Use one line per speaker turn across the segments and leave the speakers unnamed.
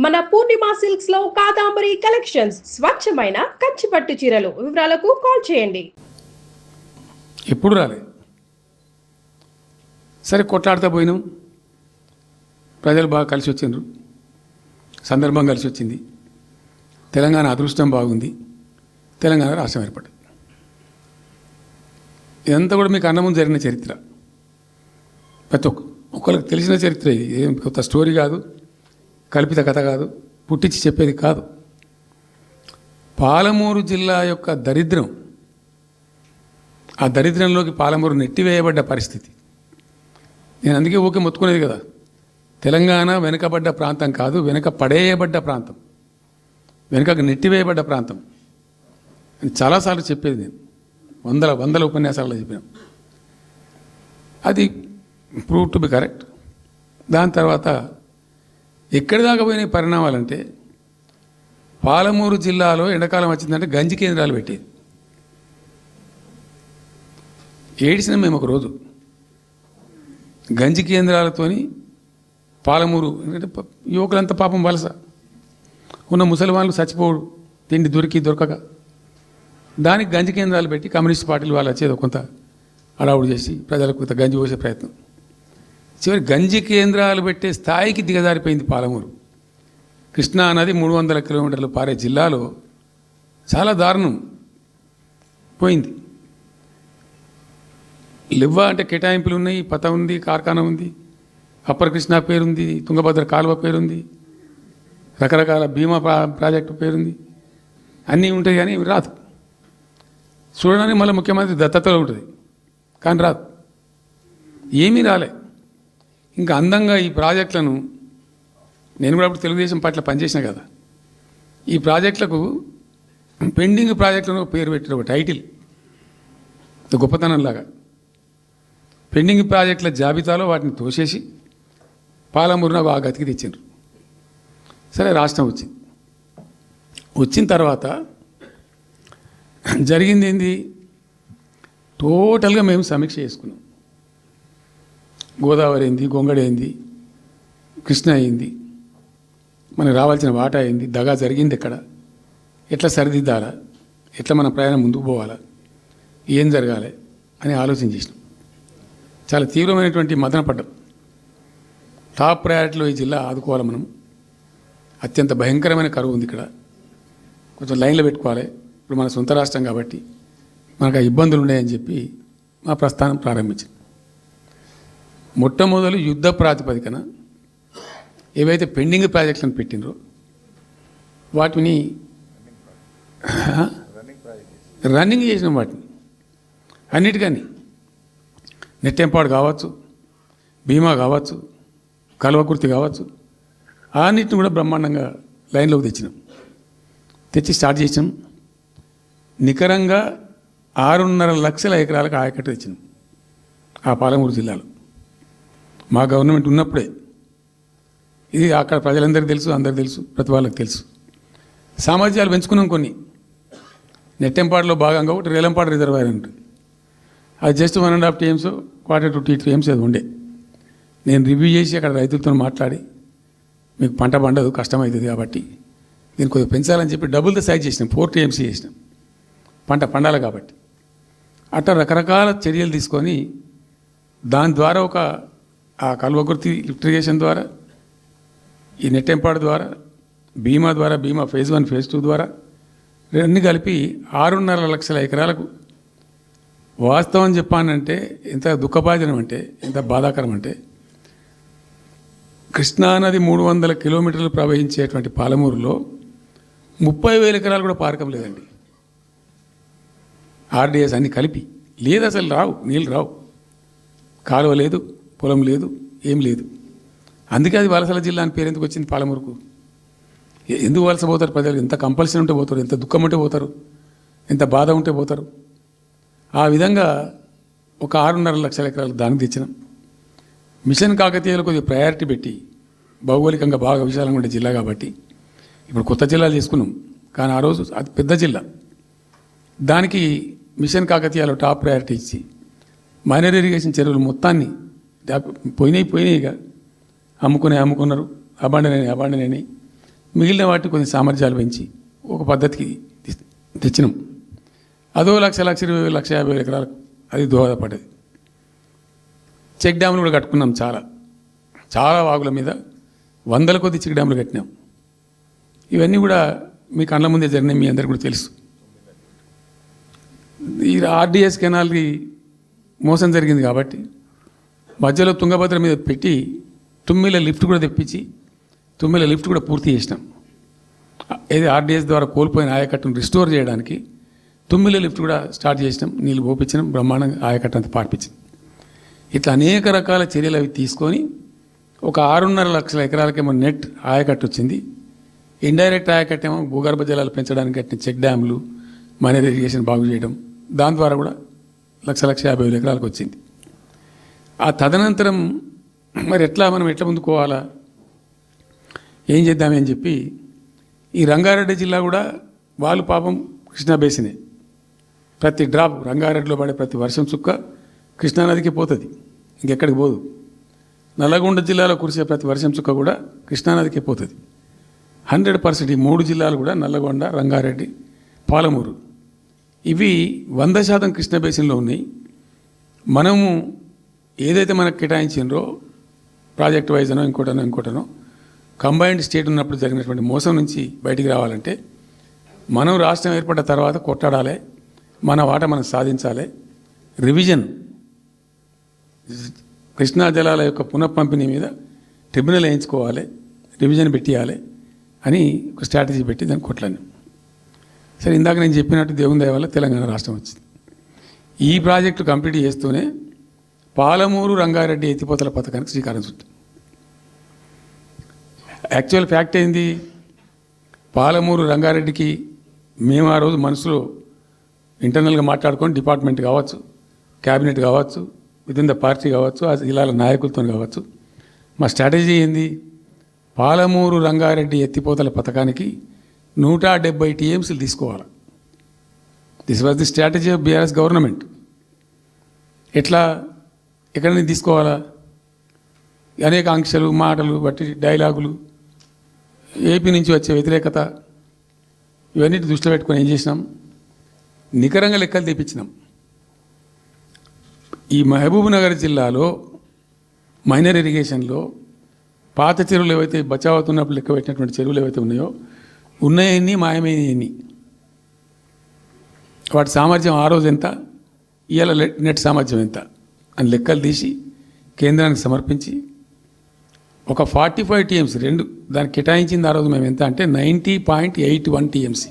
మన పూర్ణిమ సిల్క్స్ లో కాదాంబరి కలెక్షన్స్ స్వచ్ఛమైన కంచి పట్టు చీరలు. వివరాలకు కాల్ చేయండి.
ఎప్పుడు రాలే. సరే కొట్లాడుతూ పోయినాం. ప్రజలు బాగా కలిసి వచ్చిండ్రు. సందర్భం కలిసి వచ్చింది. తెలంగాణ అదృష్టం బాగుంది. తెలంగాణ రాష్ట్రం ఏర్పడింది. ఇదంతా కూడా మీకు అన్న ముందు జరిగిన చరిత్ర. ప్రతి ఒక్కరికి తెలిసిన చరిత్ర. ఇది ఏం కొత్త స్టోరీ కాదు, కల్పిత కథ కాదు, పుట్టించి చెప్పేది కాదు. పాలమూరు జిల్లా యొక్క దరిద్రం, ఆ దరిద్రంలోకి పాలమూరు నెట్టివేయబడ్డ పరిస్థితి. నేను అందుకే ఊకే మొత్తుకునేది కదా, తెలంగాణ వెనుకబడ్డ ప్రాంతం కాదు, వెనుక పడేయబడ్డ ప్రాంతం, వెనుకకు నెట్టివేయబడ్డ ప్రాంతం అని చాలాసార్లు చెప్పేది. నేను వందల ఉపన్యాసాల్లో చెప్పిన. అది ప్రూవ్ టు బి కరెక్ట్. దాని తర్వాత ఎక్కడి దాకా పోయిన పరిణామాలంటే, పాలమూరు జిల్లాలో ఎండాకాలం వచ్చిందంటే గంజి కేంద్రాలు పెట్టేది. ఏడిసినాం మేము ఒకరోజు. గంజి కేంద్రాలతోని పాలమూరు, ఎందుకంటే యువకులంతా పాపం వలస ఉన్న ముసలివాళ్ళు చచ్చిపోడు, తిండి దొరకక. దానికి గంజి కేంద్రాలు పెట్టి కమ్యూనిస్ట్ పార్టీలు వాళ్ళు వచ్చేది కొంత అడావుడు చేసి ప్రజలకు కొంత గంజి పోసే ప్రయత్నం. చివరి గంజి కేంద్రాలు పెట్టే స్థాయికి దిగజారిపోయింది పాలమూరు. కృష్ణా నది 300 కిలోమీటర్లు పారే జిల్లాలో చాలా దారుణం పోయింది. లివ్వ అంటే కేటాయింపులు ఉన్నాయి, పత ఉంది, కార్ఖానా ఉంది, అప్పర్ కృష్ణా పేరుంది, తుంగభద్ర కాలువ పేరుంది, రకరకాల భీమా ప్రాజెక్టు పేరుంది, అన్నీ ఉంటాయి. కానీ రాదు. చూడడానికి మళ్ళీ ముఖ్యమంత్రి దత్తతలో ఉంటుంది, కానీ రాదు. ఏమీ రాలే. ఇంకా అందంగా ఈ ప్రాజెక్టులను, నేను కూడా అప్పుడు తెలుగుదేశం పార్టీలో పనిచేసిన కదా, ఈ ప్రాజెక్టులకు పెండింగ్ ప్రాజెక్టులను పేరు పెట్టిన ఒక టైటిల్ గొప్పతనంలాగా. పెండింగ్ ప్రాజెక్టుల జాబితాలో వాటిని తోసేసి పాలమూరున ఆ గతికి తెచ్చిండ్రు. సరే రాష్ట్రం వచ్చింది. వచ్చిన తర్వాత జరిగింది ఏంది, టోటల్గా మేము సమీక్ష చేసుకున్నాం. గోదావరి అయింది, గొంగడి అయింది, కృష్ణ అయింది, మనకు రావాల్సిన వాటా అయింది, దగా జరిగింది ఎక్కడ, ఎట్లా సరిదిద్దాలా, ఎట్లా మన ప్రయాణం ముందుకు పోవాలా, ఏం జరగాలి అని ఆలోచన చేసినాం. చాలా తీవ్రమైనటువంటి మదన పడ్డాం. టాప్ ప్రయారిటీలో ఈ జిల్లా ఆదుకోవాలి మనం. అత్యంత భయంకరమైన కరువు ఉంది ఇక్కడ, కొంచెం లైన్లో పెట్టుకోవాలి. ఇప్పుడు మన సొంత రాష్ట్రం కాబట్టి మనకు ఆ ఇబ్బందులు ఉన్నాయని చెప్పి మా ప్రస్థానం ప్రారంభించింది. మొట్టమొదలు యుద్ధ ప్రాతిపదికన ఏవైతే పెండింగ్ ప్రాజెక్టులను పెట్టినరో వాటిని రన్నింగ్ చేసిన వాటిని అన్నిటికీ నెట్టెంపాడు కావచ్చు, భీమా కావచ్చు, కల్వకుర్తి కావచ్చు, అన్నిటిని కూడా బ్రహ్మాండంగా లైన్లోకి తెచ్చినాం. తెచ్చి స్టార్ట్ చేసినాం. నికరంగా 6.5 లక్షల ఎకరాలకు ఆయకట్టు తెచ్చినాం ఆ పాలమూరు జిల్లాలో. మా గవర్నమెంట్ ఉన్నప్పుడే. ఇది అక్కడ ప్రజలందరికీ తెలుసు, అందరికీ తెలుసు, ప్రతి వాళ్ళకి తెలుసు. సామర్థ్యాలు పెంచుకున్నాం కొన్ని. నెట్టెంపాడులో భాగంగా ఒకటి రేలంపాడు రిజర్వాయర్ ఉంటుంది. అది జస్ట్ 1.5 TMs, 1/4 to 2 TMs అది ఉండే. నేను రివ్యూ చేసి అక్కడ రైతులతో మాట్లాడి, మీకు పంట పండదు, కష్టమవుతుంది కాబట్టి దీన్ని కొద్దిగా పెంచాలని చెప్పి డబుల్ ద సైజ్ చేసినాం, 4 TMs చేసినాం, పంట పండాలి కాబట్టి. అట్లా రకరకాల చర్యలు తీసుకొని దాని ద్వారా ఆ కల్వకుర్తి లిఫ్ట్ ఇరిగేషన్ ద్వారా, ఈ నెట్టెంపాడు ద్వారా, భీమా ద్వారా, భీమా phase 1 phase 2 ద్వారా అన్నీ కలిపి 6.5 లక్షల ఎకరాలకు. వాస్తవం చెప్పానంటే ఎంత దుఃఖభాజనం అంటే, ఎంత బాధాకరం అంటే, కృష్ణానది 300 కిలోమీటర్లు ప్రవహించేటువంటి పాలమూరులో 30,000 ఎకరాలు కూడా పారకం లేదండి. RDS అన్నీ కలిపి లేదు, అసలు రావు, నీళ్ళు రావు, కాలువ లేదు, పొలం లేదు, ఏం లేదు. అందుకే అది వలసల జిల్లా అని పేరు ఎందుకు వచ్చింది పాలమూరుకు? ఎందుకు వలస పోతారు ప్రజలు? ఎంత కంపల్సరీ ఉంటే పోతారు, ఎంత దుఃఖం ఉంటే పోతారు, ఎంత బాధ ఉంటే పోతారు. ఆ విధంగా ఒక 6.5 లక్షల ఎకరాలు దానికి తెచ్చినాం. మిషన్ కాకతీయలో కొద్దిగా ప్రయారిటీ పెట్టి, భౌగోళికంగా బాగా విశాలంగా ఉండే జిల్లా కాబట్టి ఇప్పుడు కొత్త జిల్లాలు చేసుకున్నాం. కానీ ఆ రోజు అది పెద్ద జిల్లా. దానికి మిషన్ కాకతీయలో టాప్ ప్రయారిటీ ఇచ్చి మైనర్ ఇరిగేషన్ చెరువులు మొత్తాన్ని పోయినాయిగా అమ్ముకున్నారు, అబాండనని మిగిలిన వాటిని కొన్ని సామర్థ్యాలు పెంచి ఒక పద్ధతికి తెచ్చినాం. అదో 1,20,000, 1,50,000 ఎకరాలకు అది దోహదపడ్డది. చెక్ డ్యాములు కూడా కట్టుకున్నాం. చాలా వాగుల మీద వందల కొద్ది చెక్ డ్యాములు కట్టినాం. ఇవన్నీ కూడా మీ కళ్ళ ముందే జరిగినాయి, మీ అందరికీ కూడా తెలుసు. ఈ ఆర్డిఎస్ కెనాల్కి మోసం జరిగింది కాబట్టి మధ్యలో తుంగభద్ర మీద పెట్టి తుమ్మిల లిఫ్ట్ కూడా తెప్పించి తుమ్మిల లిఫ్ట్ కూడా పూర్తి చేసినాం. ఏది ఆర్డిఎస్ ద్వారా కోల్పోయిన ఆయకట్టును రిస్టోర్ చేయడానికి తుమ్మిల లిఫ్ట్ కూడా స్టార్ట్ చేసినాం. నీళ్ళు పోపించినాం, బ్రహ్మాండంగా ఆయకట్టు అంతా పార్పించినాం. ఇట్లా అనేక రకాల చర్యలు అవి తీసుకొని ఒక 6.5 లక్షల ఎకరాలకేమో నెట్ ఆయకట్టు వచ్చింది. ఇండైరెక్ట్ ఆయకట్టేమో భూగర్భ జలాలు పెంచడానికి కట్టిన చెక్ డ్యాములు, మైనర్ ఇరిగేషన్ బాగు చేయడం, దాని ద్వారా కూడా 1,50,000 ఎకరాలకు వచ్చింది. ఆ తదనంతరం మరి మనం ఎట్లా ముందుకోవాలా, ఏం చేద్దామని చెప్పి ఈ రంగారెడ్డి జిల్లా కూడా వాళ్ళు పాపం కృష్ణా బేసినే, ప్రతి డ్రాప్ రంగారెడ్డిలో పడే ప్రతి వర్షం చుక్క కృష్ణానదికి పోతుంది, ఇంకెక్కడికి పోదు. నల్లగొండ జిల్లాలో కురిసే ప్రతి వర్షం చుక్క కూడా కృష్ణానదికి పోతుంది. 100% ఈ 3 జిల్లాలు కూడా నల్లగొండ, రంగారెడ్డి, పాలమూరు ఇవి 100% కృష్ణా బేసిన్లో ఉన్నాయి. మనము ఏదైతే మనకు కేటాయించిండ్రో ప్రాజెక్ట్ వైజ్ అనో ఇంకోటనో కంబైన్డ్ స్టేట్ ఉన్నప్పుడు జరిగినటువంటి మోసం నుంచి బయటికి రావాలంటే మనం రాష్ట్రం ఏర్పడ్డ తర్వాత కొట్టాడాలి, మన వాటా మనం సాధించాలి. రివిజన్ కృష్ణా జలాల యొక్క పునఃపంపిణీ మీద ట్రిబ్యునల్ వేయించుకోవాలి, రివిజన్ పెట్టియాలి అని ఒక స్ట్రాటజీ పెట్టి దాన్ని కొట్లాను. సరే, ఇందాక నేను చెప్పినట్టు దేవుని దయ వల్ల తెలంగాణ రాష్ట్రం వచ్చింది. ఈ ప్రాజెక్టు కంప్లీట్ చేస్తూనే పాలమూరు రంగారెడ్డి ఎత్తిపోతల పథకానికి శ్రీకారం చుట్టాం. యాక్చువల్ ఫ్యాక్ట్ ఏంది, పాలమూరు రంగారెడ్డికి మేము ఆ రోజు మనసులో ఇంటర్నల్గా మాట్లాడుకొని డిపార్ట్మెంట్ కావచ్చు, క్యాబినెట్ కావచ్చు, విదిన్ ద పార్టీ కావచ్చు, ఆ జిల్లాల నాయకులతో కావచ్చు, మా స్ట్రాటజీ ఏంది, పాలమూరు రంగారెడ్డి ఎత్తిపోతల పథకానికి 170 టీఎంసీలు తీసుకోవాలి. This was the strategy of BRS government. ఎక్కడి నుంచి తీసుకోవాలా, అనేక ఆంక్షలు, మాటలు బట్టి డైలాగులు, ఏపీ నుంచి వచ్చే వ్యతిరేకత, ఇవన్నిటి దృష్టిలో పెట్టుకొని ఏం చేసినాం, నికరంగా లెక్కలు తెప్పించినాం. ఈ మహబూబ్ నగర్ జిల్లాలో మైనర్ ఇరిగేషన్లో పాత చెరువులు ఏవైతే బచావ్ అవుతున్నప్పుడు లెక్క పెట్టినటువంటి చెరువులు ఏవైతే ఉన్నాయో ఉన్నాయన్నీ మాయమైనవన్నీ, వాటి సామర్థ్యం ఆ రోజు ఎంత, ఇవాళ నెట్ సామర్థ్యం ఎంత అని లెక్కలు తీసి కేంద్రానికి సమర్పించి ఒక 45 టీఎంసీ దానికి కేటాయించింది. ఆ రోజు మేము ఎంత అంటే 90.81 టీఎంసీ,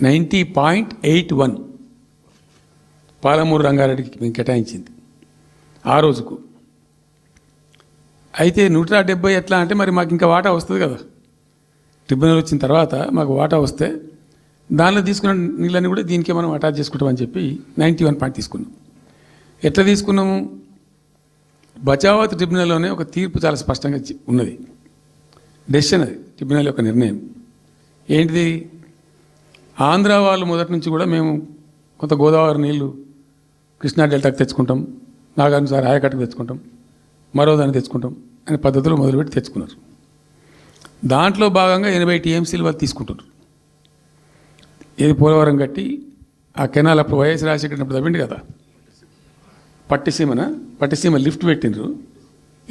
90.81 పాలమూరు రంగారెడ్డికి మేము కేటాయించింది ఆ రోజుకు. అయితే 170 ఎట్లా అంటే మరి మాకు ఇంకా వాటా వస్తుంది కదా, ట్రిబ్యునల్ వచ్చిన తర్వాత మాకు వాటా వస్తే దానిలో తీసుకున్న నీళ్ళని కూడా దీనికే మనం అటాచ్ చేసుకుంటామని చెప్పి 91 పాయింట్ తీసుకున్నాం. ఎట్లా తీసుకున్నాము, బచావత్ ట్రిబ్యునల్లోనే ఒక తీర్పు చాలా స్పష్టంగా ఉన్నది, డెసిషన్ అది, ట్రిబ్యునల్ యొక్క నిర్ణయం ఏంటిది, ఆంధ్ర వాళ్ళు మొదటి నుంచి కూడా మేము కొంత గోదావరి నీళ్లు కృష్ణా డెల్టాకి తెచ్చుకుంటాం, నాగార్జునసాగర్ ఆయకట్టుకు తెచ్చుకుంటాం, మరో దాన్ని తెచ్చుకుంటాం అనే పద్ధతిలో మొదలుపెట్టి తెచ్చుకున్నారు. దాంట్లో భాగంగా 80 టీఎంసీలు వాళ్ళు తీసుకుంటారు. ఏది పోలవరం కట్టి ఆ కెనాల్ అప్పుడు వైఎస్ రాజశేఖర్ తవ్విండి కదా, పట్టిసీమ లిఫ్ట్ పెట్టిండ్రు,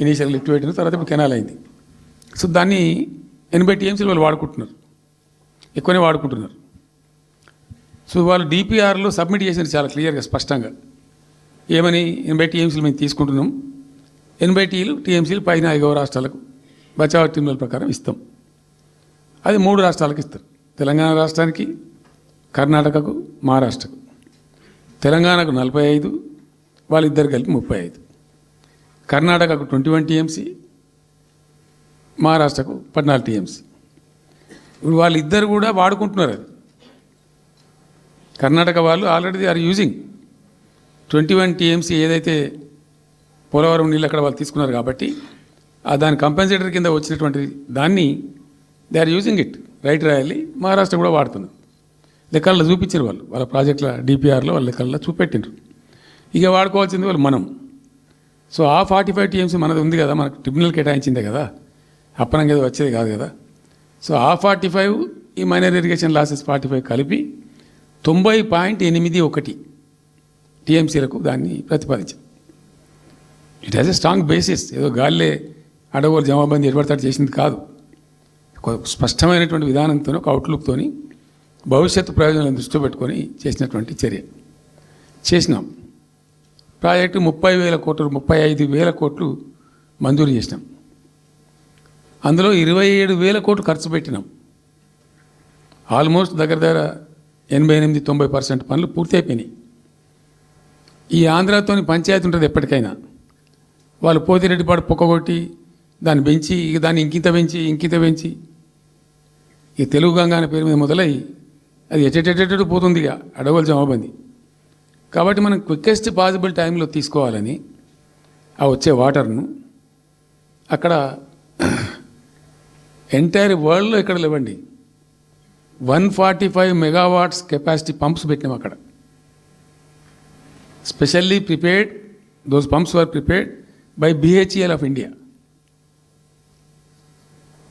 ఇనీషియల్ లిఫ్ట్ పెట్టిన తర్వాత ఇప్పుడు కెనాల్ అయింది. సో దాన్ని 80 టీఎంసీలు వాళ్ళు వాడుకుంటున్నారు, ఎక్కువనే వాడుకుంటున్నారు. సో వాళ్ళు డిపిఆర్లో సబ్మిట్ చేసినారు చాలా క్లియర్గా స్పష్టంగా, ఏమని 80 టీఎంసీలు మేము తీసుకుంటున్నాం, 80 టీఎంసీలు పైన 5 రాష్ట్రాలకు బచావ్ ట్రిబ్యునల్ ప్రకారం ఇస్తాం. అది 3 రాష్ట్రాలకు ఇస్తారు, తెలంగాణ రాష్ట్రానికి, కర్ణాటకకు, మహారాష్ట్రకు. తెలంగాణకు 45, వాళ్ళిద్దరు కలిపి 35, కర్ణాటకకు 21 టీఎంసీ, మహారాష్ట్రకు 14 టీఎంసీ. ఇప్పుడు వాళ్ళిద్దరు కూడా వాడుకుంటున్నారు. అది కర్ణాటక వాళ్ళు already they are using 21 TMC ఏదైతే పోలవరం నీళ్ళు అక్కడ వాళ్ళు తీసుకున్నారు కాబట్టి దాని కంపెన్సేటర్ కింద వచ్చినటువంటి దాన్ని they are using it, right రాయాలి. మహారాష్ట్ర కూడా వాడుతున్నారు, లెక్కల్లో చూపించారు వాళ్ళు, వాళ్ళ ప్రాజెక్టుల డిపిఆర్లో వాళ్ళ లెక్కల్లో చూపెట్టిండ్రు. ఇక వాడుకోవాల్సింది వాళ్ళు మనం. సో ఆ 45 టీఎంసీ మనది ఉంది కదా, మనకు ట్రిబ్యునల్ కేటాయించిందే కదా, అప్పనంగా ఏదో వచ్చేది కాదు కదా. సో ఆ 45 ఈ మైనర్ ఇరిగేషన్ లాసెస్ 45 కలిపి 90.81 టీఎంసీలకు దాన్ని ప్రతిపాదించాం. It has a strong basis. ఏదో గాలిలే అడవులు జమాబందీ ఏర్పడతాడు చేసింది కాదు. ఒక స్పష్టమైనటువంటి విధానంతో ఒక అవుట్లుక్తో భవిష్యత్తు ప్రయోజనాలను దృష్టిలో పెట్టుకొని చేసినటువంటి చర్య చేసినాం. ప్రాజెక్టు 30,000 కోట్లు 35,000 కోట్లు మంజూరు చేసినాం. అందులో 27,000 కోట్లు ఖర్చు పెట్టినాం. ఆల్మోస్ట్ దగ్గర 88-90% పనులు పూర్తి అయిపోయినాయి. ఈ ఆంధ్రాతోని పంచాయతీ ఉంటుంది ఎప్పటికైనా. వాళ్ళు పోతిరెడ్డిపాడు పొక్కగొట్టి దాన్ని పెంచి దాన్ని ఇంకింత పెంచి ఈ తెలుగు గంగా అనే పేరు మీద మొదలై అది ఎటెటెటెటు పోతుంది ఇక అడవుల జమాబంది. కాబట్టి మనం క్విక్కెస్ట్ పాసిబుల్ టైంలో తీసుకోవాలని ఆ వచ్చే వాటర్ను అక్కడ ఎంటైర్ వరల్డ్లో ఎక్కడ లేవండి 145 మెగావాట్స్ కెపాసిటీ పంప్స్ పెట్టినాం అక్కడ. Specially prepared, those pumps were prepared by BHEL of India.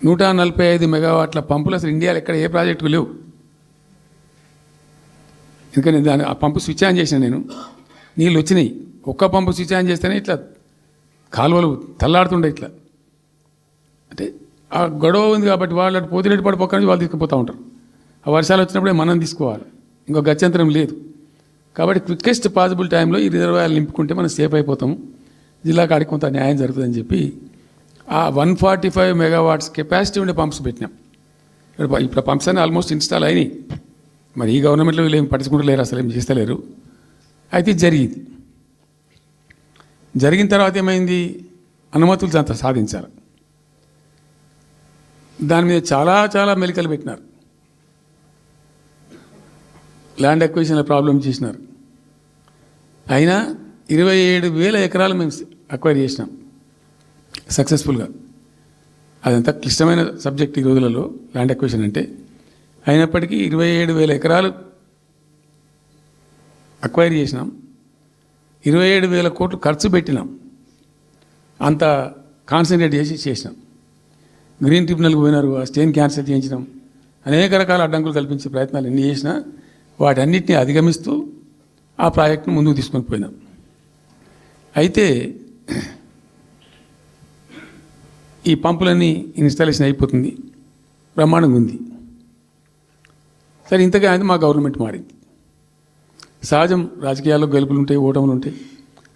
145 మెగావాట్ల పంపులు అసలు ఇండియాలో ఎక్కడ ఏ ప్రాజెక్టుకు లేవు. ఎందుకని ఆ పంపు స్విచ్ ఆన్ చేసిన నేను, నీళ్ళు వచ్చినాయి. ఒక్క పంపు స్విచ్ ఆన్ చేస్తేనే ఇట్లా కాలువలు తల్లాడుతుండే ఇట్లా. అంటే ఆ గొడవ ఉంది కాబట్టి వాళ్ళు అటు పోతిరెడ్డిపాడు పక్క నుంచి వాళ్ళు తీసుకుపోతూ ఉంటారు. ఆ వర్షాలు వచ్చినప్పుడే మనం తీసుకోవాలి, ఇంకో గత్యంతరం లేదు. కాబట్టి క్విక్కెస్ట్ పాసిబుల్ టైంలో ఈ రిజర్వాయర్లు నింపుకుంటే మనం సేఫ్ అయిపోతాము, జిల్లా కాడికి కొంత న్యాయం జరుగుతుందని చెప్పి ఆ 145 మెగావాట్స్ కెపాసిటీ ఉండే పంప్స్ పెట్టినాం. ఇప్పుడు పంప్స్ అన్నీ ఆల్మోస్ట్ ఇన్స్టాల్ అయినాయి. మరి ఈ గవర్నమెంట్లో వీళ్ళు ఏం పట్టించుకుంటలేరు, అసలు ఏం చేస్తలేరు. అయితే జరిగిన తర్వాత ఏమైంది, అనుమతులు అంత సాధించారు. దాని మీద చాలా మెలికలు పెట్టినారు. ల్యాండ్ అక్విజిషన్ల ప్రాబ్లం చేసినారు. అయినా 27,000 ఎకరాలు మేము అక్వైర్ చేసినాం సక్సెస్ఫుల్గా. అదంతా క్లిష్టమైన సబ్జెక్ట్ ఈ రోజులలో ల్యాండ్ అక్విజిషన్ అంటే. అయినప్పటికీ 27,000 ఎకరాలు అక్వైర్ చేసినాం. 27,000 కోట్లు ఖర్చు పెట్టినాం. అంత కాన్సన్ట్రేట్ చేసినాం. గ్రీన్ ట్రిబ్యునల్కి పోయినారు, ఆ స్టేని క్యాన్సిల్ చేయించినాం. అనేక రకాల అడ్డంకులు కల్పించే ప్రయత్నాలు ఎన్ని చేసినా వాటన్నిటిని అధిగమిస్తూ ఆ ప్రాజెక్టును ముందుకు తీసుకొని పోయినాం. అయితే ఈ పంపులన్నీ ఇన్స్టాలేషన్ అయిపోతుంది, బ్రహ్మాండంగా ఉంది. సరే, ఇంతగా అయితే మా గవర్నమెంట్ మారింది. సహజం, రాజకీయాల్లో గెలుపులు ఉంటాయి, ఓటములు ఉంటాయి,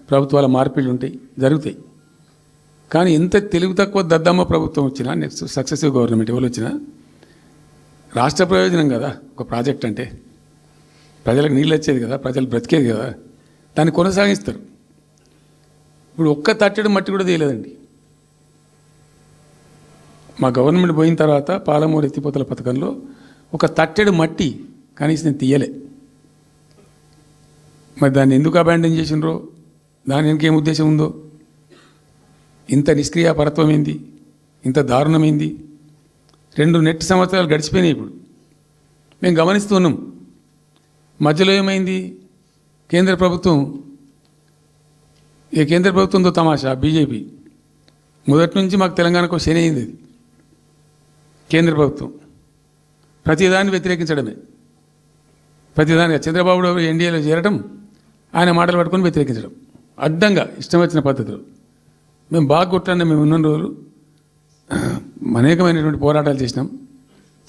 ప్రభుత్వాల మార్పిళ్ళు ఉంటాయి, జరుగుతాయి. కానీ ఎంత తెలుగు తక్కువ దద్దమ్మ ప్రభుత్వం వచ్చినా, నెక్స్ట్ సక్సెసివ్ గవర్నమెంట్ ఎవరు వచ్చినా రాష్ట్ర ప్రయోజనం కదా ఒక ప్రాజెక్ట్ అంటే. ప్రజలకు నీళ్ళు వచ్చేది కదా, ప్రజలు బ్రతికేది కదా, దాన్ని కొనసాగిస్తారు. ఇప్పుడు ఒక్క తట్టెడు మట్టి కూడా తీయలేదండి. మా గవర్నమెంట్ పోయిన తర్వాత పాలమూరు ఎత్తిపోతల పథకంలో ఒక తట్టెడు మట్టి కనీసం నేను తీయలే. మరి దాన్ని ఎందుకు అబాండన్ చేసినరో, దాని వెనకేం ఉద్దేశం ఉందో, ఇంత నిష్క్రియాపరత్వం ఏంది, ఇంత దారుణమైంది. 2 నెట్ సంవత్సరాలు గడిచిపోయినాయి. ఇప్పుడు మేము గమనిస్తున్నాం. మధ్యలో ఏమైంది, కేంద్ర ప్రభుత్వంతో తమాషా. బీజేపీ మొదటి నుంచి మాకు తెలంగాణకు శని అయింది. అది కేంద్ర ప్రభుత్వం ప్రతిదాన్ని వ్యతిరేకించడమే. ప్రతిదానిగా చంద్రబాబు ఎన్డీఏలో చేరడం, ఆయన మాటలు పట్టుకొని వ్యతిరేకించడం, అడ్డంగా ఇష్టం వచ్చిన పద్ధతిలో. మేము బాగా కొట్లాడినా. మేము ఉన్న రోజులు అనేకమైనటువంటి పోరాటాలు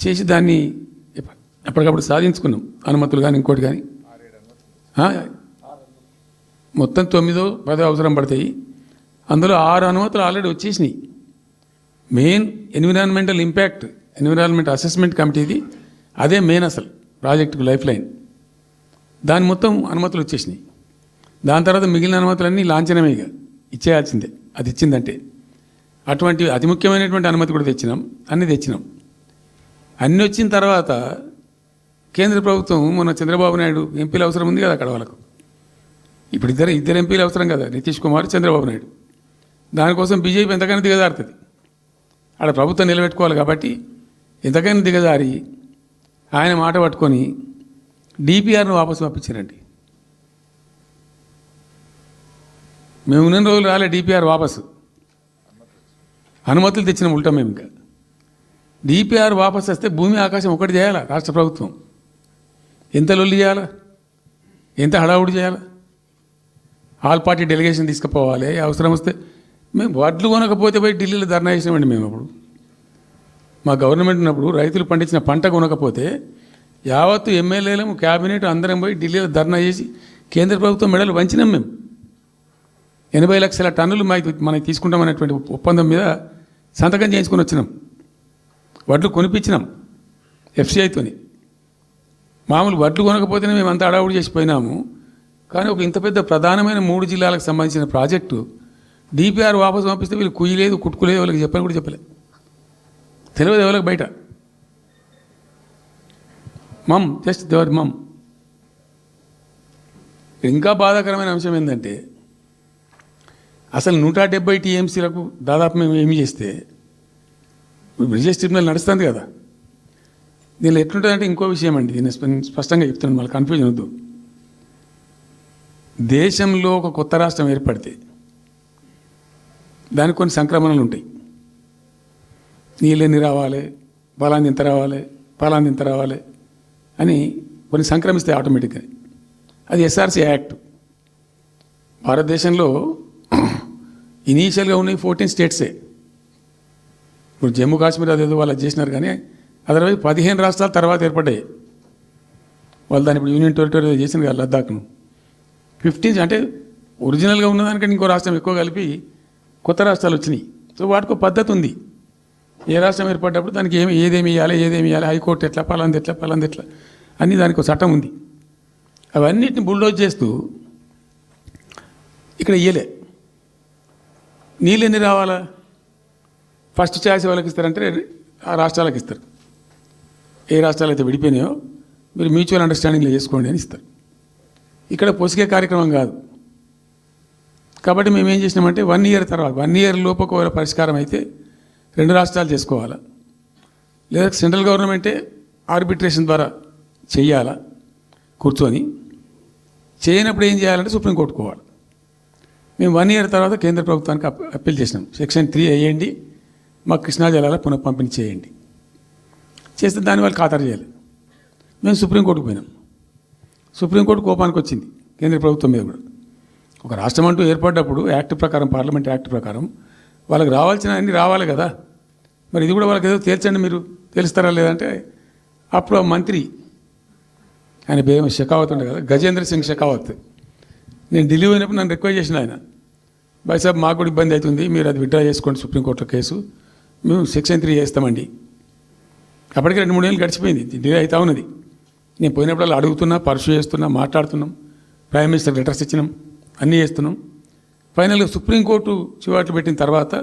చేసి దాన్ని ఎప్పటికప్పుడు సాధించుకున్నాం. అనుమతులు కానీ ఇంకోటి కానీ మొత్తం 9-10 అవసరం పడతాయి. అందులో 6 అనుమతులు ఆల్రెడీ వచ్చేసినాయి. Main environmental impact, environment assessment కమిటీది అదే మెయిన్ అసలు ప్రాజెక్టుకు లైఫ్ లైన్. దాని మొత్తం అనుమతులు వచ్చేసినాయి. దాని తర్వాత మిగిలిన అనుమతులన్నీ లాంఛనమే, ఇక ఇచ్చేయాల్సిందే. అది ఇచ్చిందంటే అటువంటి అతి ముఖ్యమైనటువంటి అనుమతి కూడా తెచ్చినాం. అన్నీ వచ్చిన తర్వాత కేంద్ర ప్రభుత్వం మొన్న చంద్రబాబు నాయుడు ఎంపీలు అవసరం ఉంది కదా అక్కడ వాళ్ళకు. ఇప్పుడు ఇద్దరు ఎంపీలు అవసరం కదా, నితీష్ కుమార్, చంద్రబాబు నాయుడు. దానికోసం బీజేపీ ఎంతకైనా దిగజారుతుంది. ఆడ ప్రభుత్వం నిలబెట్టుకోవాలి కాబట్టి ఎంతకైనా దిగజారి ఆయన మాట పట్టుకొని డిపిఆర్ను వాపసు పంపించారండి. మేము ఉన్న రోజులు రాలే డిపిఆర్ వాపసు. అనుమతులు తెచ్చిన ఉంటాం మేము. ఇంకా డిపిఆర్ వాపస్ వస్తే భూమి ఆకాశం ఒకటి చేయాలా రాష్ట్ర ప్రభుత్వం? ఎంత లొల్లి చేయాలా, ఎంత హడావుడి చేయాలా? ఆల్ పార్టీ డెలిగేషన్ తీసుకుపోవాలి. అవసరం వస్తే మేము వడ్లు కొనకపోతే పోయి ఢిల్లీలో ధర్నా చేసామండి. మేము అప్పుడు మా గవర్నమెంట్ ఉన్నప్పుడు రైతులు పండించిన పంట కొనకపోతే యావత్తు ఎమ్మెల్యేలు క్యాబినెట్ అందరం పోయి ఢిల్లీలో ధర్నా చేసి కేంద్ర ప్రభుత్వం మెడలు వంచినాం. మేము 80 లక్షల టన్నులు మనకి తీసుకుంటామనేటువంటి ఒప్పందం మీద సంతకం చేయించుకొని వచ్చినాం. వడ్లు కొనిపించినాం ఎఫ్సిఐతోని. మామూలు వడ్లు కొనకపోతేనే మేము అంత అడావుడి చేసిపోయినాము. కానీ ఒక ఇంత పెద్ద ప్రధానమైన 3 జిల్లాలకు సంబంధించిన ప్రాజెక్టు డిపిఆర్ వాపసు పంపిస్తే వీళ్ళు కుయ్యలేదు, కుట్టుకోలేదు, వాళ్ళకి చెప్పని కూడా చెప్పలేదు. తెలియదు ఎవరికి బయట. జస్ట్ దేవర్ ఇంకా బాధాకరమైన అంశం ఏంటంటే అసలు 170 టీఎంసీలకు దాదాపు మేము ఏమి చేస్తే బ్రిజేష్ ట్రిబ్యునల్ నడుస్తుంది కదా. దీనిలో ఎట్లుంటుందంటే ఇంకో విషయం అండి, దీన్ని స్పష్టంగా చెప్తున్నాను, మళ్ళీ కన్ఫ్యూజన్ వద్దు. దేశంలో ఒక కొత్త రాష్ట్రం ఏర్పడితే దానికి కొన్ని సంక్రమణలు ఉంటాయి. నీళ్ళెన్ని రావాలి, బలాన్ని ఎంత రావాలి, ఫలాన్ని ఎంత రావాలి అని కొన్ని సంక్రమిస్తాయి ఆటోమేటిక్గా. అది ఎస్ఆర్సీ యాక్ట్. భారతదేశంలో ఇనీషియల్గా ఉన్నాయి 14 స్టేట్సే. ఇప్పుడు జమ్మూ కాశ్మీర్ అదేదో వాళ్ళు చేసినారు, కానీ అదర్వైజ్ 15 రాష్ట్రాల తర్వాత ఏర్పడ్డాయి. వాళ్ళు దాన్ని ఇప్పుడు యూనియన్ టెరిటరీ చేసింది కదా లద్దాఖ్ను. 15 అంటే ఒరిజినల్గా ఉన్నదానికంటే ఇంకో రాష్ట్రం ఎక్కువ కలిపి కొత్త రాష్ట్రాలు వచ్చినాయి. సో వాటికి ఒక పద్ధతి ఉంది. ఏ రాష్ట్రం ఏర్పడ్డప్పుడు దానికి ఏదేమి ఇవ్వాలి, హైకోర్టు ఎట్లా, పలాంది ఎట్లా అన్నీ దానికి ఒక చట్టం ఉంది. అవన్నిటిని బుల్డోజ్ చేస్తూ ఇక్కడ ఇయ్యలే. నీళ్ళు ఎన్ని రావాలా, ఫస్ట్ ఛాయిస్ వాళ్ళకి ఇస్తారంటే ఆ రాష్ట్రాలకు ఇస్తారు. ఏ రాష్ట్రాలు అయితే విడిపోయినాయో మీరు మ్యూచువల్ అండర్స్టాండింగ్లో చేసుకోండి అని ఇస్తారు. ఇక్కడ పొసిగే కార్యక్రమం కాదు. కాబట్టి మేము ఏం చేసినామంటే 1 ఇయర్ తర్వాత 1 ఇయర్ లోపు ఒకవేళ పరిష్కారం అయితే 2 రాష్ట్రాలు చేసుకోవాలా, లేదా సెంట్రల్ గవర్నమెంటే ఆర్బిట్రేషన్ ద్వారా చెయ్యాలా కూర్చొని. చేయనప్పుడు ఏం చేయాలంటే సుప్రీంకోర్టుకు పోవాలి. మేము 1 ఇయర్ తర్వాత కేంద్ర ప్రభుత్వానికి అప్పీల్ చేసినాం. సెక్షన్ 3 వేయండి, మాకు కృష్ణా జలాల పునఃపంపిణీ చేయండి. చేస్తే దాన్ని వాళ్ళు ఖాతరు చేయాలి. మేము సుప్రీంకోర్టుకు పోయినాం. సుప్రీంకోర్టు కోపానికి వచ్చింది కేంద్ర ప్రభుత్వం మీద కూడా. ఒక రాష్ట్రం అంటూ ఏర్పడ్డప్పుడు యాక్ట్ ప్రకారం, పార్లమెంట్ యాక్ట్ ప్రకారం వాళ్ళకి రావాల్సిన అన్నీ రావాలి కదా. మరి ఇది కూడా వాళ్ళకి ఏదో తేల్చండి, మీరు తెలుస్తారా లేదంటే అప్పుడు ఆ మంత్రి, ఆయన పేరు షెకావత్ ఉండే కదా, గజేంద్ర సింగ్ షెకావత్, నేను ఢిల్లీ పోయినప్పుడు నన్ను రిక్వెస్ట్ చేసిన ఆయన, భాయ్ సాబ్ మాకు కూడా ఇబ్బంది అవుతుంది, మీరు అది విత్డ్రా చేసుకోండి సుప్రీంకోర్టులో కేసు, మేము సెక్షన్ 3 చేస్తామండి. అప్పటికి 2-3 ఏళ్ళు గడిచిపోయింది, డిలే అవుతా ఉన్నది. నేను పోయినప్పుడు వాళ్ళు అడుగుతున్నా, పర్సూ చేస్తున్నా, మాట్లాడుతున్నాం, ప్రైమ్ మినిస్టర్ లెటర్స్ ఇచ్చినాం, అన్నీ చేస్తున్నాం. ఫైనల్గా సుప్రీంకోర్టు చివాట్లు పెట్టిన తర్వాత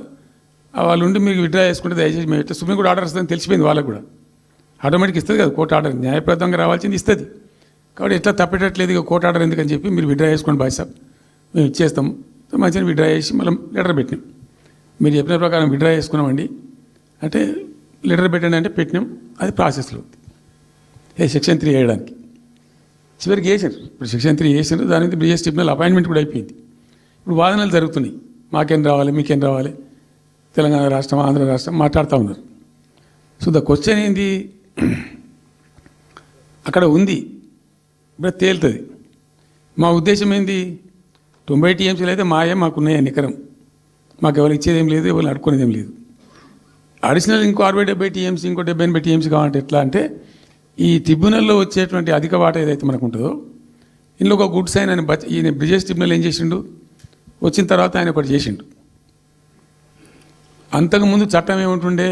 వాళ్ళు ఉండి మీకు విత్డ్రా చేసుకుంటే దయచేసి మేము ఇట్లా సుప్రీంకోర్టు ఆర్డర్ వస్తుందని తెలిసిపోయింది వాళ్ళకు కూడా. ఆటోమేటిక్ ఇస్తుంది కదా కోర్టు ఆర్డర్, న్యాయప్రదంగా రావాల్సింది ఇస్తుంది. కాబట్టి ఎట్లా తప్పేటట్లేదు ఇక కోర్టు ఆర్డర్ ఎందుకని చెప్పి మీరు విత్డ్రా చేసుకోండి భాయ్ సాబ్, మేము ఇచ్చేస్తాం. మంచిగా విత్డ్రా చేసి మళ్ళీ లెటర్ పెట్టినాం. మీరు చెప్పిన ప్రకారం విత్డ్రా చేసుకున్నామండి అంటే లెటర్ పెట్టండి అంటే పెట్టినాం. అది ప్రాసెస్లో ఉంది సెక్షన్ 3 వేయడానికి. చివరికి వేసారు. ఇప్పుడు సెక్షన్ 3 వేసారు. దాని మీద బ్రిజేష్ ట్రిబ్యునల్ అపాయింట్మెంట్ కూడా అయిపోయింది. ఇప్పుడు వాదనలు జరుగుతున్నాయి, మాకేం రావాలి, మీకేం రావాలి, తెలంగాణ రాష్ట్రం, ఆంధ్ర రాష్ట్రం మాట్లాడుతూ ఉన్నారు. సో ద క్వశ్చన్ ఏంది, అక్కడ ఉంది, ఇప్పుడు తేలుతుంది. మా ఉద్దేశం ఏంది, 90 టీఎంసీలు అయితే మాకున్నాయి నికరం, మాకు ఎవరు ఇచ్చేదేం లేదు, ఎవరు అడుక్కునేదేం లేదు. అడిషనల్ ఇంకో 60-70 టీఎంసీ, ఇంకో 70-80 టీఎంసీ కావాలంటే ఎట్లా అంటే ఈ ట్రిబ్యునల్లో వచ్చేటువంటి అధిక వాటా ఏదైతే మనకు ఉంటుందో ఇందులో ఒక గుడ్ సైన్ అని ఈయన బ్రిజేష్ ట్రిబ్యునల్ ఏం చేసిండు, వచ్చిన తర్వాత ఆయన ఒకటి చేసిండు. అంతకుముందు చట్టం ఏముంటుండే,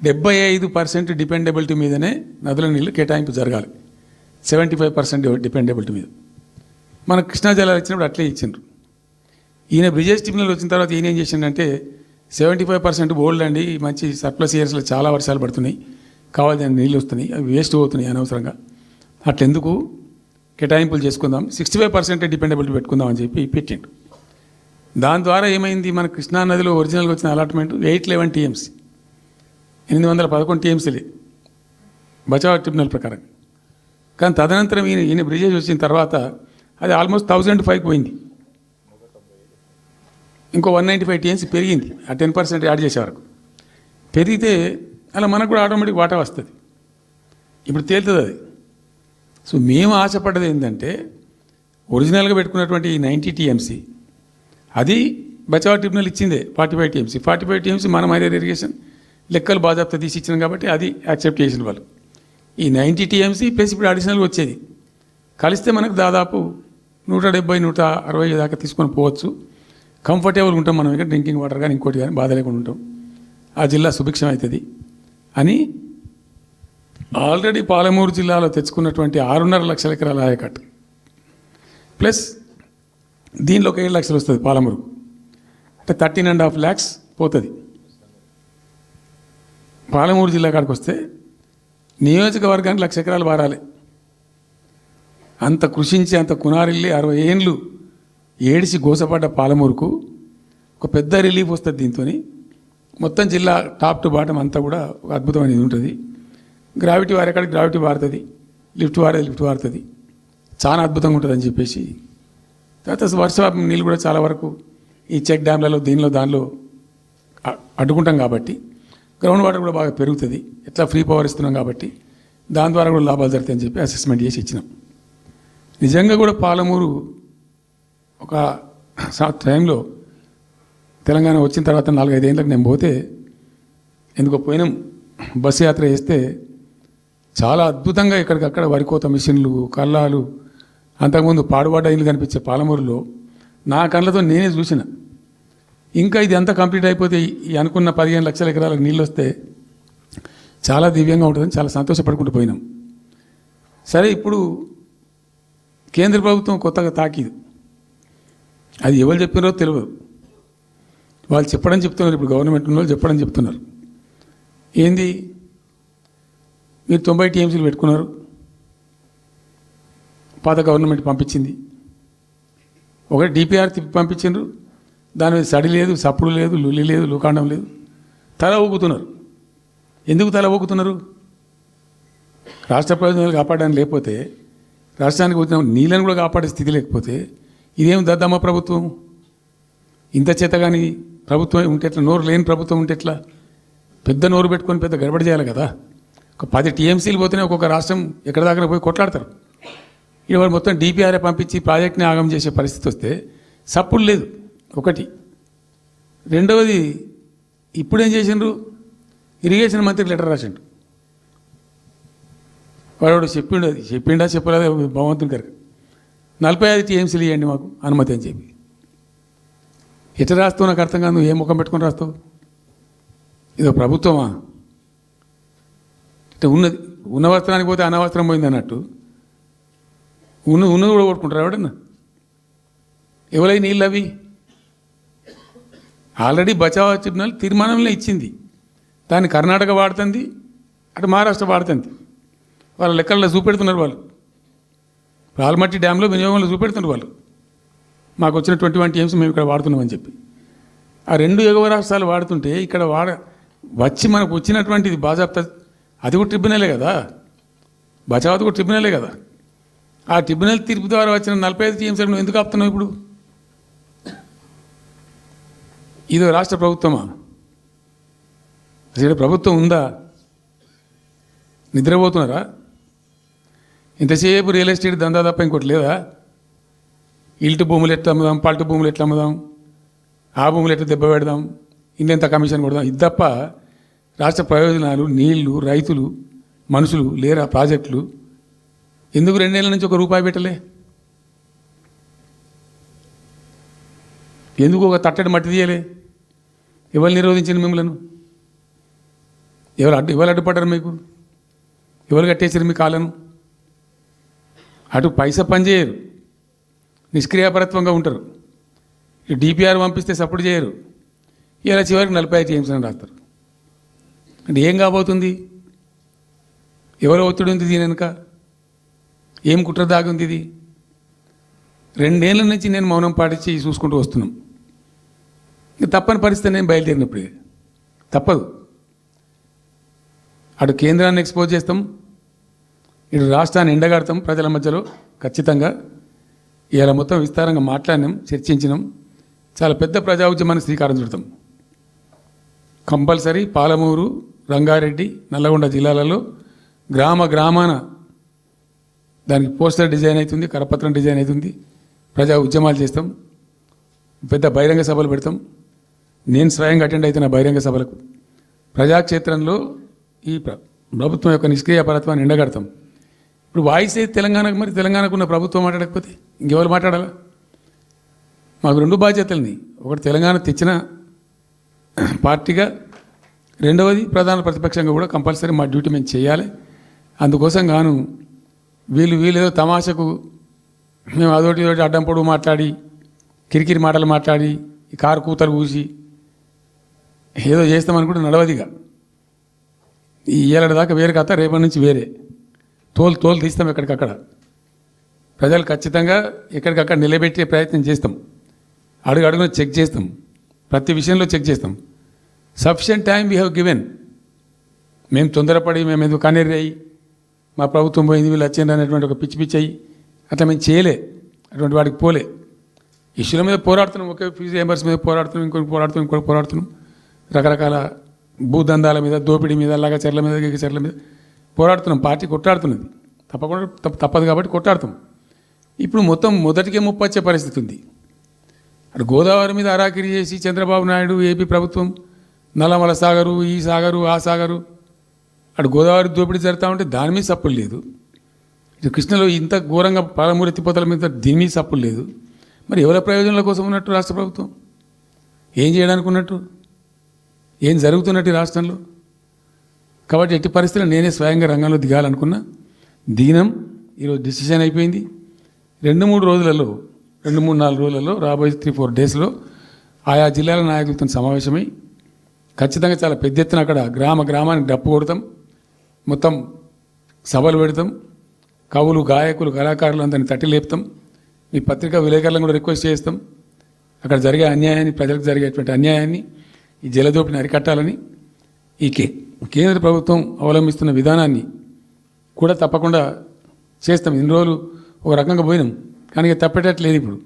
75% డిపెండబిలిటీ మీదనే నదుల నీళ్ళు కేటాయింపు జరగాలి, 75% డిపెండబిలిటీ మీద. మన కృష్ణా జలాలు ఇచ్చినప్పుడు అట్లే ఇచ్చిండ్రు. ఈయన బ్రిజేష్ ట్రిబ్యునల్ వచ్చిన తర్వాత ఈయన ఏం చేసిండంటే 75% బోల్డ్ అండి, మంచి సర్ప్లస్ ఇయర్స్లో చాలా వర్షాలు పడుతున్నాయి, కావాల్సిన నీళ్ళు వస్తున్నాయి, అవి వేస్ట్ అవుతున్నాయి అనవసరంగా, అట్లెందుకు కేటాయింపులు చేసుకుందాం, 65% డిపెండబిలిటీ పెట్టుకుందాం అని చెప్పి పెట్టిండు. దాని ద్వారా ఏమైంది, మన కృష్ణా నదిలో ఒరిజినల్గా వచ్చిన అలాట్మెంట్ 811 టీఎంసీ, 811 టీఎంసీలే బచావ్ ట్రిబ్యునల్ ప్రకారం. కానీ తదనంతరం ఈయన బ్రిజేష్ వచ్చిన తర్వాత అది ఆల్మోస్ట్ 1005 పోయింది. ఇంకో 195 టీఎంసీ పెరిగింది. ఆ 10% యాడ్ చేసే వరకు పెరిగితే అలా మనకు కూడా ఆటోమేటిక్ వాటా వస్తుంది. ఇప్పుడు తేలుతుంది అది. సో మేము ఆశపడ్డది ఏంటంటే ఒరిజినల్గా పెట్టుకున్నటువంటి ఈ 90 టీఎంసీ అది బచావ్ ట్రిబ్యునల్ ఇచ్చిందే 45 టీఎంసీ. 45 టీఎంసీ మనం హైయర్ ఇరిగేషన్ లెక్కలు బాజాప్తా తీసి ఇచ్చినాం కాబట్టి అది యాక్సెప్ట్ చేసిన వాళ్ళు. ఈ 90 టీఎంసీ ప్లస్ ఇప్పుడు అడిషనల్గా వచ్చేది కలిస్తే మనకు దాదాపు 170-160 దాకా తీసుకొని పోవచ్చు. కంఫర్టబుల్ ఉంటాం మనం. ఇక్కడ డ్రింకింగ్ వాటర్ కానీ ఇంకోటి కానీ బాధ లేకుండా ఉంటాం. ఆ జిల్లా సుభిక్షం అవుతుంది అని ఆల్రెడీ పాలమూరు జిల్లాలో తెచ్చుకున్నటువంటి 6.5 లక్షల ఎకరాల ఆయకట్టు ప్లస్ దీనిలో ఒక 7 లక్షలు వస్తుంది పాలమూరు. అంటే 13.5 lakhs పోతుంది. పాలమూరు జిల్లా కాడికి వస్తే నియోజకవర్గానికి 1,00,000 ఎకరాలు వారాలి. అంత కృషించి అంత కునారిల్లి 60 ఏండ్లు ఏడిసి గోసపడ్డ పాలమూరుకు ఒక పెద్ద రిలీఫ్ వస్తుంది. దీంతో మొత్తం జిల్లా టాప్ టు బాటం అంతా కూడా ఒక అద్భుతమైనది ఉంటుంది. గ్రావిటీ వారేకాడికి గ్రావిటీ వారుతుంది, లిఫ్ట్ వారుతుంది. చాలా అద్భుతంగా ఉంటుంది అని చెప్పేసి తర్వాత వర్షం నీళ్ళు కూడా చాలా వరకు ఈ చెక్ డ్యామ్లలో దానిలో అడ్డుకుంటాం కాబట్టి గ్రౌండ్ వాటర్ కూడా బాగా పెరుగుతుంది. ఎట్లా ఫ్రీ పవర్ ఇస్తున్నాం కాబట్టి దాని ద్వారా కూడా లాభాలు జరుగుతాయని చెప్పి అసెస్మెంట్ చేసి ఇచ్చినాం. నిజంగా కూడా పాలమూరు ఒక టైంలో తెలంగాణ వచ్చిన తర్వాత 4-5 ఏళ్ళకి నేను పోతే ఎందుకో పోయినాం బస్సు యాత్ర చేస్తే చాలా అద్భుతంగా ఇక్కడికక్కడ వరికోత మిషన్లు కల్లాలు అంతకుముందు పాడుబడ్డ ఇల్లు కనిపించే పాలమూరులో నా కళ్ళతో నేనే చూసిన. ఇంకా ఇది అంతా కంప్లీట్ అయిపోతే ఈ అనుకున్న 15 లక్షల ఎకరాలకు నీళ్ళు వస్తే చాలా దివ్యంగా ఉంటుందని చాలా సంతోషపడుకుంటూ పోయినాం. సరే ఇప్పుడు కేంద్ర ప్రభుత్వం కొత్తగా తాకీదు అది ఎవరు చెప్పినారో తెలియదు. వాళ్ళు చెప్తున్నారు. ఇప్పుడు గవర్నమెంట్ ఉన్న వాళ్ళు చెప్తున్నారు. ఏంది మీరు 90 టీఎంసీలు పెట్టుకున్నారు, పాత గవర్నమెంట్ పంపించింది. ఒకటి డిపిఆర్ తిప్పి పంపించిండ్రు, దాని మీద సడి లేదు, సప్పుడు లేదు, లుల్లి లేదు, లూకాండం లేదు. తల ఊగుతున్నారు. ఎందుకు తల ఊగుతున్నారు? రాష్ట్ర ప్రయోజనాలు కాపాడడానికి లేకపోతే రాష్ట్రానికి వచ్చిన నీళ్ళని కూడా కాపాడే స్థితి లేకపోతే ఇదేం దద్దమ్మ ప్రభుత్వం? ఇంత చేత కానీ ప్రభుత్వం ఉంటే ఎట్లా? నోరు లేని ప్రభుత్వం ఉంటే ఎట్లా? పెద్ద నోరు పెట్టుకొని పెద్ద గడబడి చేయాలి కదా. ఒక 10 టీఎంసీలు పోతేనే ఒక్కొక్క రాష్ట్రం ఎక్కడ దాకా పోయి కొట్లాడతారు. ఇవాళ మొత్తం డిపిఆర్ఏ పంపించి ప్రాజెక్ట్ని ఆగం చేసే పరిస్థితి వస్తే సప్పుడు లేదు ఒకటి. రెండవది ఇప్పుడేం చేసిండ్రు? ఇరిగేషన్ మంత్రికి లెటర్ రాసిండు. వాడు చెప్పిండా చెప్పలేదా భగవంతుని గారికి 45 టీఎంసీలు ఇవ్వండి మాకు అనుమతి అని చెప్పి. ఎట్లా రాస్తావు నాకు అర్థం కాదు. ఏ ముఖం పెట్టుకొని రాస్తావు? ఇదో ప్రభుత్వమా? అంటే ఉన్న వస్త్రానికి పోతే అనవసరం పోయింది అన్నట్టు ఉన్నది కూడా కొట్టుకుంటారు ఎవడన్నా. ఎవరై నీళ్ళు అవి ఆల్రెడీ బచావ్ ట్రిబ్యునల్ తీర్మానంలో ఇచ్చింది. దాన్ని కర్ణాటక వాడుతుంది, అటు మహారాష్ట్ర వాడుతుంది. వాళ్ళ లెక్కల్లో చూపెడుతున్నారు. వాళ్ళు రాల్మట్టి డ్యాంలో వినియోగంలో చూపెడుతున్నారు. వాళ్ళు మాకు వచ్చిన 21 టీఎంసీ మేము ఇక్కడ వాడుతున్నామని చెప్పి. ఆ 2 ఎగువ రాష్ట్రాలు వాడుతుంటే ఇక్కడ వచ్చి మనకు వచ్చినటువంటిది బాజాప్తా అది కూడా ట్రిబ్యునలే కదా. బచావత్ కూడా ట్రిబ్యునలే కదా. ఆ ట్రిబ్యునల్ తీర్పు ద్వారా వచ్చిన 45 టీఎంసీలు నువ్వు ఎందుకు ఆపుతున్నావు? ఇప్పుడు ఇదో రాష్ట్ర ప్రభుత్వమా? అసలు ప్రభుత్వం ఉందా? నిద్రపోతున్నారా? ఇంతసేపు రియల్ ఎస్టేట్ దందా తప్ప ఇంకోటి లేదా? ఇల్టు భూములు ఎట్లా అమ్ముదాం, పల్టు భూములు ఎట్లా అమ్ముదాం, ఆ భూములు ఎట్లా దెబ్బ పెడదాం, ఇంత కమిషన్ కొడదాం, ఇది తప్ప రాష్ట్ర ప్రయోజనాలు, నీళ్లు, రైతులు, మనుషులు లేరా? ప్రాజెక్టులు ఎందుకు 2 ఏళ్ళ నుంచి ₹1 పెట్టలే? ఎందుకు ఒక తట్టడి మట్టి తీయలే? ఎవరు నిరోధించింది మిమ్మల్ని? ఎవరు అడ్డుపడ్డారు మీకు? ఎవరు కట్టేసారు మీ కాళ్ళను? అటు పైసా పనిచేయరు, నిష్క్రియాపరత్వంగా ఉంటారు. ఈ డిపిఆర్ పంపిస్తే సపోర్ట్ చేయరు. ఇలా చివరికి 45 టీఎంసీ అని రాస్తారు. అంటే ఏం కాబోతుంది? ఎవరో ఒత్తిడి ఉంది దీని వెనుక? ఏం కుట్ర దాగుంది? ఇది 2 ఏళ్ళ నుంచి నేను మౌనం పాటించి చూసుకుంటూ వస్తున్నాం. ఇంకా తప్పని పరిస్థితి నేను బయలుదేరినప్పుడే తప్పదు. అటు కేంద్రాన్ని ఎక్స్పోజ్ చేస్తాం, ఇటు రాష్ట్రాన్ని ఎండగడతాం ప్రజల మధ్యలో. ఖచ్చితంగా ఇవాళ మొత్తం విస్తారంగా మాట్లాడినాం, చర్చించినాం. చాలా పెద్ద ప్రజా ఉద్యమానికి శ్రీకారం చుడతాం. కంపల్సరీ పాలమూరు, రంగారెడ్డి, నల్లగొండ జిల్లాలలో గ్రామాన దానికి పోస్టర్ డిజైన్ అవుతుంది, కరపత్రం డిజైన్ అవుతుంది, ప్రజా ఉద్యమాలు చేస్తాం, పెద్ద బహిరంగ సభలు పెడతాం. నేను స్వయంగా అటెండ్ అవుతున్న బహిరంగ సభలకు. ప్రజాక్షేత్రంలో ఈ ప్రభుత్వం యొక్క నిష్క్రియాపరత్వాన్ని ఎండగడతాం. ఇప్పుడు వాయిస్ అయితే తెలంగాణకు, మరి తెలంగాణకు ఉన్న ప్రభుత్వం మాట్లాడకపోతే ఇంకెవరు మాట్లాడాలా? మాకు రెండు బాధ్యతలని, ఒకటి తెలంగాణ తెచ్చిన పార్టీగా, రెండవది ప్రధాన ప్రతిపక్షంగా కూడా కంపల్సరీ మా డ్యూటీ మేము చేయాలి. అందుకోసం గాను వీళ్ళు ఏదో తమాషకు మేము అదొకటి ఇదొకటి అడ్డం పొడుగు మాట్లాడి, కిరికిరి మాటలు మాట్లాడి, ఈ కారు కూతలు కూసి ఏదో చేస్తామనుకుంటే నడవదిగా. ఈ ఏళ్ళ దాకా వేరే కథ, రేపటి నుంచి వేరే తోలు తీస్తాం ఎక్కడికక్కడ. ప్రజలు ఖచ్చితంగా ఎక్కడికక్కడ నిలబెట్టే ప్రయత్నం చేస్తాం. అడుగున చెక్ చేస్తాం, ప్రతి విషయంలో చెక్ చేస్తాం. Sufficient time we have given. మేము తొందరపడి మేము ఎందుకు కన్నీరు అయ్యి మా ప్రభుత్వం పోయింది వీళ్ళు వచ్చింది అనేటువంటి ఒక పిచ్చి అయ్యి అట్లా మేము చేయలే, అటువంటి వాడికి పోలే. ఇష్యూల మీద పోరాడుతున్నాం, ఒకే ఫీజు రియంబర్స్ మీద పోరాడుతున్నాం, ఇంకోటి పోరాడుతున్నాం, రకరకాల భూదందాల మీద, దోపిడీ మీద, లగచర్ల మీద, గిగచర్ల మీద పోరాడుతున్నాం. పార్టీ కొట్టాడుతున్నది, తప్పదు కాబట్టి కొట్టాడుతాం. ఇప్పుడు మొత్తం మొదటికే ముప్పొచ్చే పరిస్థితి ఉంది. అటు గోదావరి మీద అరాకిరి చేసి చంద్రబాబు నాయుడు, ఏపీ ప్రభుత్వం నల్లమల సాగరు, ఈ సాగరు, ఆ సాగరు, అటు గోదావరి దోపిడీ జరుగుతూ ఉంటే దాని మీద సప్పులు లేదు. ఇటు కృష్ణలో ఇంత ఘోరంగా పాలమూరు ఎత్తిపోతల మీద దీని మీద సప్పులు లేదు. మరి ఎవరి ప్రయోజనాల కోసం ఉన్నట్టు రాష్ట్ర ప్రభుత్వం? ఏం చేయడానికి ఉన్నట్టు? ఏం జరుగుతున్నట్టు ఈ రాష్ట్రంలో? కాబట్టి ఎట్టి పరిస్థితుల్లో నేనే స్వయంగా రంగంలో దిగాలనుకున్నా. దిగినాం. ఈరోజు డిసిషన్ అయిపోయింది. 2-3 రోజులలో, 2-3-4 రోజులలో, రాబోయే 3-4 డేస్లో ఆయా జిల్లాల నాయకులతో సమావేశమై ఖచ్చితంగా చాలా పెద్ద ఎత్తున అక్కడ గ్రామానికి డప్పు కొడతాం, మొత్తం సభలు పెడతాం, కవులు, గాయకులు, కళాకారులు అందరినీ తట్టి లేపుతాం. మీ పత్రికా విలేకరులను కూడా రిక్వెస్ట్ చేస్తాం. అక్కడ జరిగే అన్యాయాన్ని, ప్రజలకు జరిగేటువంటి అన్యాయాన్ని, ఈ జలదోపిని అరికట్టాలని ఈ కేంద్ర ప్రభుత్వం అవలంబిస్తున్న విధానాన్ని కూడా తప్పకుండా చేస్తాం. ఇన్ని రోజులు ఒక రకంగా పోయినాం, కానీ తప్పేటట్లేదు. ఇప్పుడు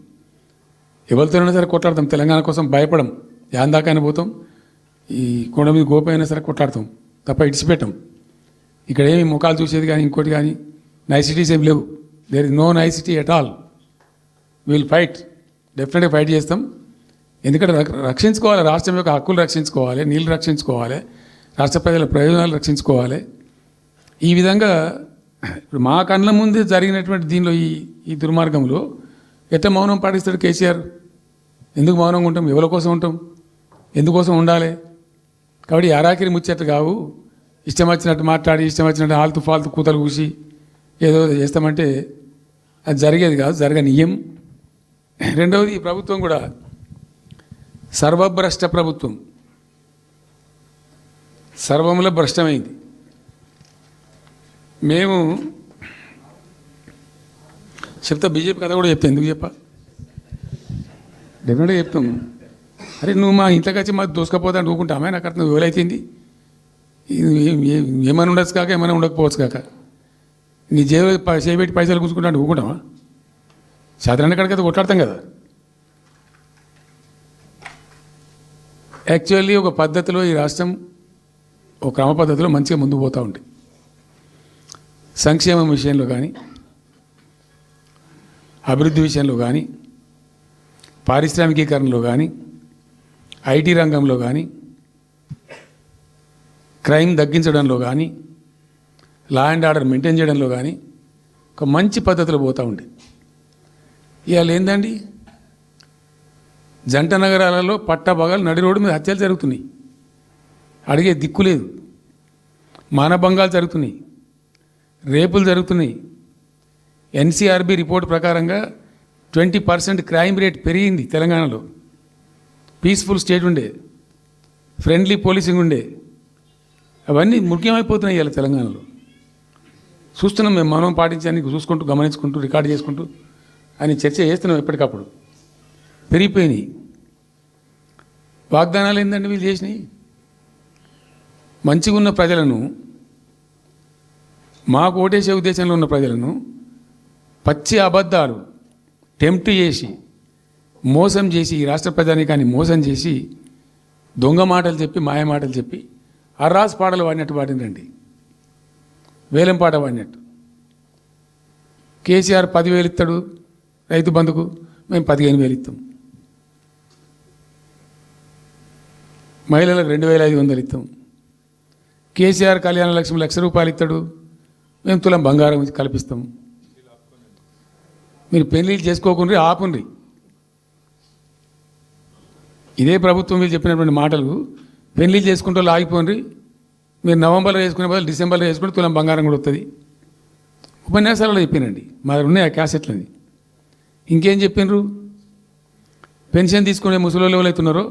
ఎవరితోనైనా సరే కొట్లాడతాం, తెలంగాణ కోసం భయపడం, యాందాకైనా పోతాం, ఈ కొండ మీద గోపైనా సరే కొట్లాడతాం, తప్ప ఇడిచిపెట్టాం. ఇక్కడ ఏమి ముఖాలు చూసేది కానీ ఇంకోటి కానీ నైసిటీస్ ఏమి లేవు. There is no necessity at all. Will fight, డెఫినెట్గా ఫైట్ చేస్తాం. ఎందుకంటే రక్షించుకోవాలి, రాష్ట్రం యొక్క హక్కులు రక్షించుకోవాలి, నీళ్ళు రక్షించుకోవాలి, రాష్ట్ర ప్రజల ప్రయోజనాలు రక్షించుకోవాలి. ఈ విధంగా ఇప్పుడు మా కళ్ళ ముందే జరిగినటువంటి దీనిలో ఈ దుర్మార్గంలో ఎట్లా మౌనం పాటిస్తాడు కేసీఆర్? ఎందుకు మౌనంగా ఉంటాం? ఎవరి కోసం ఉంటాం? ఎందుకోసం ఉండాలి? కాబట్టి అరాకిరి ముచ్చట్లు కావు. ఇష్టం వచ్చినట్టు మాట్లాడి, ఇష్టం వచ్చినట్టు ఆల్తు ఫాల్తు కూతలు కూసి ఏదో చేస్తామంటే అది జరిగేది కాదు, జరగనీయం. రెండవది, ఈ ప్రభుత్వం కూడా సర్వభ్రష్ట ప్రభుత్వం, సర్వంలో భ్రష్టమైంది. మేము చెప్తా, బీజేపీ కథ కూడా చెప్తా. ఎందుకు చెప్పా? డెఫినెట్గా చెప్తాం. అరే నువ్వు మా ఇంట్లోకి వచ్చి మాకు దోసుకపోతా అని ఊరుకుంటామే? నాకు అర్థం ఎవరైతుంది? ఏమైనా ఉండొచ్చు కాక, ఏమైనా ఉండకపోవచ్చు కాక, నీ జేబు చేయబెట్టి పైసలు కూర్చుకుంటా అంటే ఊరుకుంటామా? సాధారణ కాడికైతే కొట్లాడతాం కదా. యాక్చువల్లీ ఒక పద్ధతిలో ఈ రాష్ట్రం ఒక క్రమ పద్ధతిలో మంచిగా ముందుకు పోతూ ఉంటాయి. సంక్షేమం విషయంలో కానీ, అభివృద్ధి విషయంలో కానీ, పారిశ్రామికీకరణలో కానీ, ఐటీ రంగంలో కానీ, క్రైమ్ తగ్గించడంలో కానీ, లా అండ్ ఆర్డర్ మెయింటైన్ చేయడంలో కానీ ఒక మంచి పద్ధతిలో పోతూ ఉండే. ఇవాళ ఏందండి, జంట నగరాలలో పట్టభాగాలు నడి రోడ్డు మీద హత్యలు జరుగుతున్నాయి. అడిగే దిక్కు లేదు. మానభంగాలు జరుగుతున్నాయి, రేపులు జరుగుతున్నాయి. ఎన్సీఆర్బీ రిపోర్ట్ ప్రకారంగా 20% క్రైమ్ రేట్ పెరిగింది తెలంగాణలో. పీస్ఫుల్ స్టేట్ ఉండే, ఫ్రెండ్లీ పోలీసింగ్ ఉండే, అవన్నీ ముఖ్యమైపోతున్నాయి ఇవాళ తెలంగాణలో. చూస్తున్నాం మేము, మౌనం పాటించడానికి చూసుకుంటూ, గమనించుకుంటూ, రికార్డు చేసుకుంటూ అని చర్చ చేస్తున్నాం. ఎప్పటికప్పుడు పెరిగిపోయినాయి. వాగ్దానాలు ఏంటంటే వీళ్ళు చేసినాయి? మంచిగా ఉన్న ప్రజలను, మాకు ఓటేసే ఉద్దేశంలో ఉన్న ప్రజలను పచ్చి అబద్ధాలు టెంప్ట్ చేసి మోసం చేసి ఈ రాష్ట్ర ప్రజానీకాన్ని మోసం చేసి దొంగ మాటలు చెప్పి మాయ మాటలు చెప్పి అర్రాస్ పాటలు వాడినట్టు వాడినండి, వేలం పాట వాడినట్టు. కేసీఆర్ 10,000 ఇస్తాడు రైతు బంధుకు, మేము 15,000 ఇస్తాం. మహిళలకు 2,500 ఇస్తాం. కేసీఆర్ కళ్యాణ లక్ష్మి ₹1,00,000 ఇస్తాడు, మేము తులం బంగారం కల్పిస్తాం. మీరు పెళ్లిళ్ళు చేసుకోకుండా ఆపుండ్రి. ఇదే ప్రభుత్వం మీరు చెప్పినటువంటి మాటలు పెళ్లిళ్ళు చేసుకుంటూ ఆగిపోండి. మీరు నవంబర్లో వేసుకునే బదులు డిసెంబర్లో వేసుకుంటే తులం బంగారం కూడా వస్తుంది. ఉపన్యాసాలలో చెప్పినండి, మా దగ్గర ఉన్నాయి ఆ క్యాసెట్లని. ఇంకేం చెప్పినారు? పెన్షన్ తీసుకునే ముసలోళ్ళు ఎవరైతున్నారో